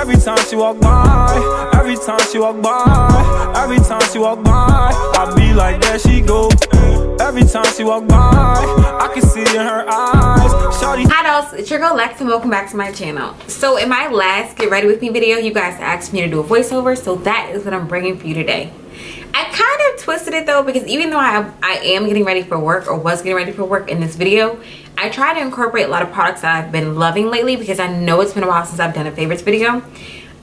Every time she walk by, every time she walk by, every time she walk by, I be like, there she go. Every time she walk by, I can see in her eyes. Shawty. Hi dolls, it's your girl Lexx and welcome back to my channel. So in my last Get Ready With Me video, you guys asked me to do a voiceover, so that is what I'm bringing for you today. I kind of twisted it though, because even though I am getting ready for work, or was getting ready for work in this video, I try to incorporate a lot of products that I've been loving lately, because I know it's been a while since I've done a favorites video.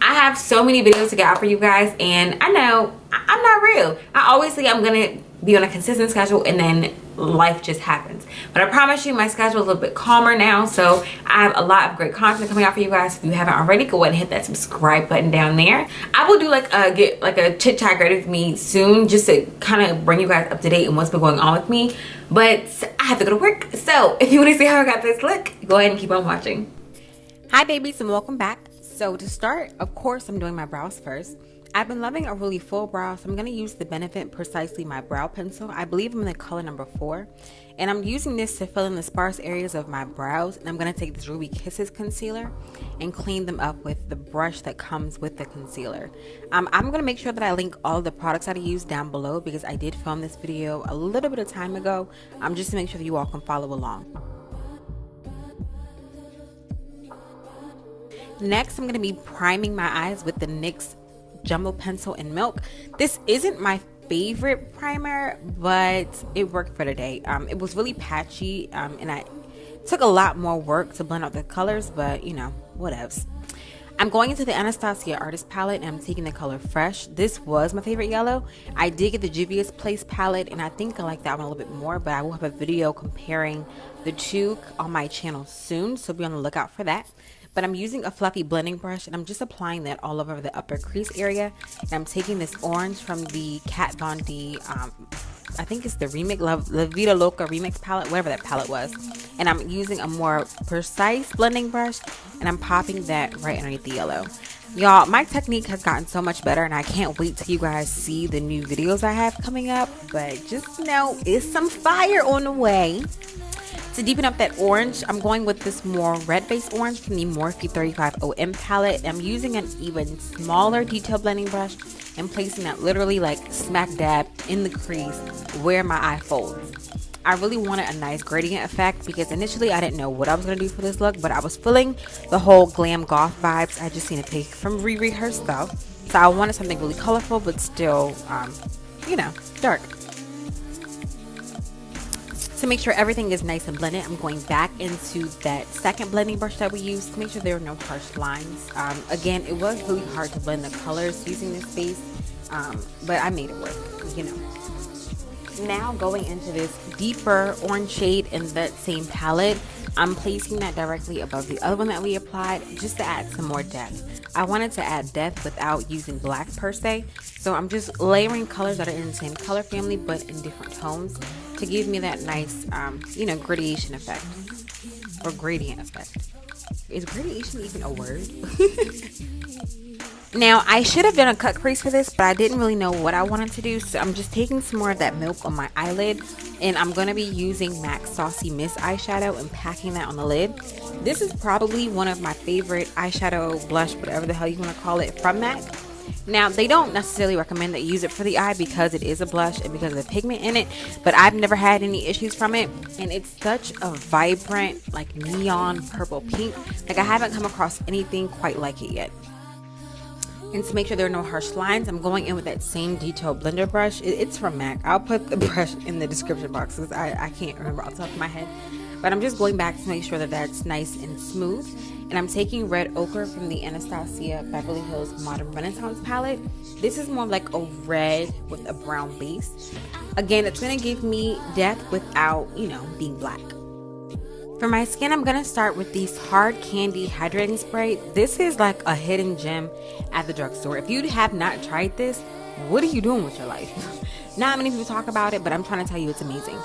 I have so many videos to get out for you guys, and I know I'm not real. I always think I'm gonna be on a consistent schedule, and then life just happens. But I promise you, my schedule is a little bit calmer now, so I have a lot of great content coming out for you guys. If you haven't already, go ahead and hit that subscribe button down there. I will do like a chit chat ready with me soon, just to kind of bring you guys up to date on what's been going on with me. But I have to go to work, so if you want to see how I got this look, go ahead and keep on watching. Hi babies, and welcome back. So to start, of course, I'm doing my brows first. I've been loving a really full brow, so I'm going to use the Benefit Precisely My Brow Pencil. I believe I'm in the color number 4. And I'm using this to fill in the sparse areas of my brows. And I'm going to take this Ruby Kisses concealer and clean them up with the brush that comes with the concealer. I'm going to make sure that I link all of the products that I use down below, because I did film this video a little bit of time ago, just to make sure that you all can follow along. Next, I'm going to be priming my eyes with the NYX Jumbo Pencil in Milk. This isn't my favorite primer, but it worked for today. It was really patchy, and I took a lot more work to blend out the colors, but you know, whatevs. I'm going into the Anastasia Artist Palette, and I'm taking the color Fresh. This was my favorite yellow. I did get the Juvia's Place palette, and I think I like that one a little bit more, but I will have a video comparing the two on my channel soon, so be on the lookout for that. But I'm using a fluffy blending brush, and I'm just applying that all over the upper crease area. And I'm taking this orange from the Kat Von D, I think it's the Remix, La Vida Loca Remix palette, whatever that palette was. And I'm using a more precise blending brush, and I'm popping that right underneath the yellow. Y'all, my technique has gotten so much better, and I can't wait till you guys see the new videos I have coming up. But just know, it's some fire on the way. To deepen up that orange, I'm going with this more red-based orange from the Morphe 35OM palette. I'm using an even smaller detail blending brush and placing that literally like smack dab in the crease where my eye folds. I really wanted a nice gradient effect, because initially I didn't know what I was going to do for this look, but I was feeling the whole glam goth vibes. I just seen a pic from Riri herself, so I wanted something really colorful but still, you know, dark. To make sure everything is nice and blended, I'm going back into that second blending brush that we used to make sure there are no harsh lines. Again, it was really hard to blend the colors using this base, but I made it work, you know. Now going into this deeper orange shade in that same palette, I'm placing that directly above the other one that we applied, just to add some more depth. I wanted to add depth without using black per se, so I'm just layering colors that are in the same color family but in different tones to give me that nice, you know, gradation effect, or gradient effect. Is gradation even a word? Now, I should have done a cut crease for this, but I didn't really know what I wanted to do, so I'm just taking some more of that milk on my eyelid, and I'm going to be using MAC Saucy Miss eyeshadow and packing that on the lid. This is probably one of my favorite eyeshadow, blush, whatever the hell you want to call it, from MAC. Now, they don't necessarily recommend that you use it for the eye because it is a blush and because of the pigment in it, but I've never had any issues from it, and it's such a vibrant, like neon purple pink. Like, I haven't come across anything quite like it yet. And to make sure there are no harsh lines, I'm going in with that same detail blender brush. It's from MAC. I'll put the brush in the description box because I can't remember off the top of my head. But I'm just going back to make sure that that's nice and smooth. And I'm taking Red Ochre from the Anastasia Beverly Hills Modern Renaissance palette. This is more like a red with a brown base. Again, it's going to give me depth without, you know, being black. For my skin, I'm going to start with these Hard Candy Hydrating Spray. This is like a hidden gem at the drugstore. If you have not tried this, what are you doing with your life? Not many people talk about it, but I'm trying to tell you it's amazing.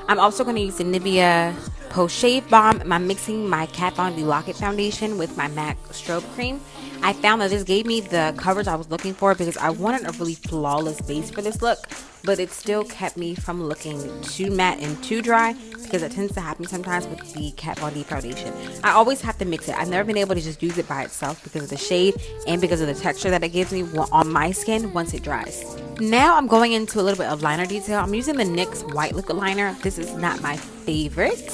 I'm also going to use the Nivea Post Shave Balm. I'm mixing my Kat Von D Lock It Foundation with my MAC Strobe Cream. I found that this gave me the coverage I was looking for because I wanted a really flawless base for this look, but it still kept me from looking too matte and too dry, because it tends to happen sometimes with the Kat Von D foundation. I always have to mix it. I've never been able to just use it by itself because of the shade and because of the texture that it gives me on my skin once it dries. Now I'm going into a little bit of liner detail. I'm using the NYX white liquid liner. This is not my favorite.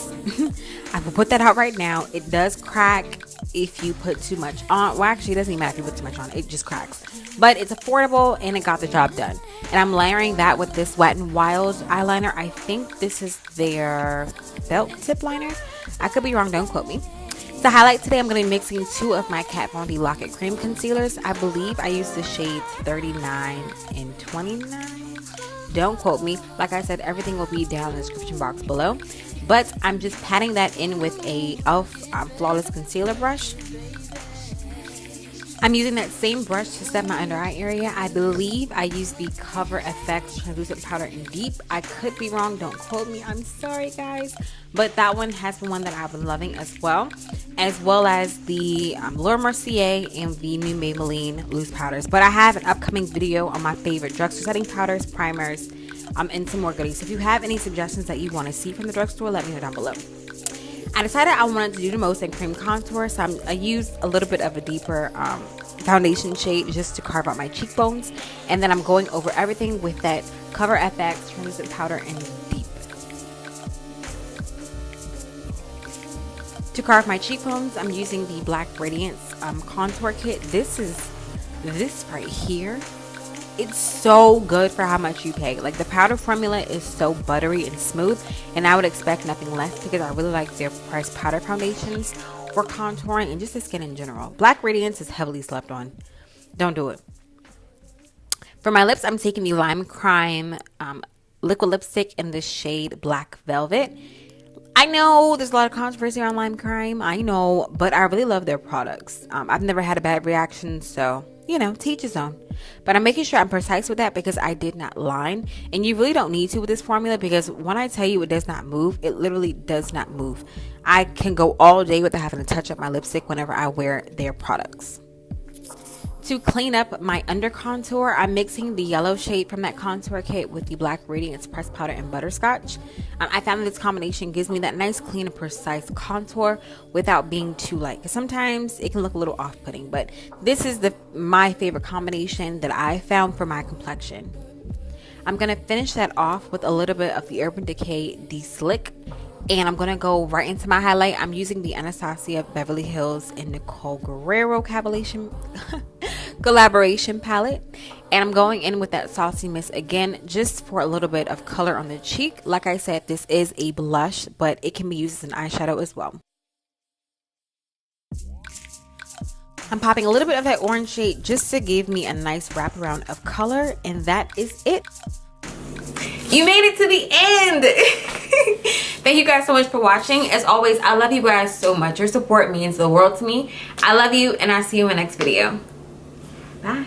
I will put that out right now. It does crack if you put too much on. Well, actually, it doesn't even matter if you put too much on. It just cracks. But it's affordable and it got the job done. And I'm layering that with this Wet n Wild eyeliner. I think this is their felt tip liner. I could be wrong, don't quote me. To highlight today, I'm going to be mixing two of my Kat Von D Lock It Cream concealers. I believe I used the shades 39 and 29. Don't quote me. Like I said, everything will be down in the description box below. But I'm just patting that in with a e.l.f. Flawless Concealer brush. I'm using that same brush to set my under eye area. I believe I used the Cover FX Translucent Powder in Deep. I could be wrong, don't quote me. I'm sorry, guys. But that one has been one that I've been loving as well as the Laura Mercier and the new Maybelline loose powders. But I have an upcoming video on my favorite drugstore setting powders, primers, and some more goodies. So if you have any suggestions that you want to see from the drugstore, let me know down below. I decided I wanted to do the most in cream contour, so I used a little bit of a deeper foundation shade just to carve out my cheekbones, and then I'm going over everything with that Cover FX Translucent Powder in Deep. To carve my cheekbones, I'm using the Black Radiance contour kit. This right here. It's so good for how much you pay. Like, the powder formula is so buttery and smooth, and I would expect nothing less because I really like their pressed powder foundations for contouring and just the skin in general. Black Radiance is heavily slept on. Don't do it. For my lips, I'm taking the Lime Crime liquid lipstick in the shade Black Velvet. I know there's a lot of controversy on Lime Crime, I know, but I really love their products. I've never had a bad reaction, so, you know, to each his own. But I'm making sure I'm precise with that because I did not line. And you really don't need to with this formula, because when I tell you it does not move, it literally does not move. I can go all day without having to touch up my lipstick whenever I wear their products. To clean up my under contour, I'm mixing the yellow shade from that contour kit with the Black Radiance Pressed Powder and Butterscotch. I found that this combination gives me that nice, clean, and precise contour without being too light. Because sometimes it can look a little off-putting, but this is my favorite combination that I found for my complexion. I'm going to finish that off with a little bit of the Urban Decay De-Slick. And I'm going to go right into my highlight. I'm using the Anastasia Beverly Hills and Nicole Guerrero collaboration palette. And I'm going in with that Saucy Mist again, just for a little bit of color on the cheek. Like I said, this is a blush, but it can be used as an eyeshadow as well. I'm popping a little bit of that orange shade just to give me a nice wraparound of color. And that is it. You made it to the end. Thank you guys so much for watching. As always, I love you guys so much. Your support means the world to me. I love you, and I'll see you in the next video. Bye.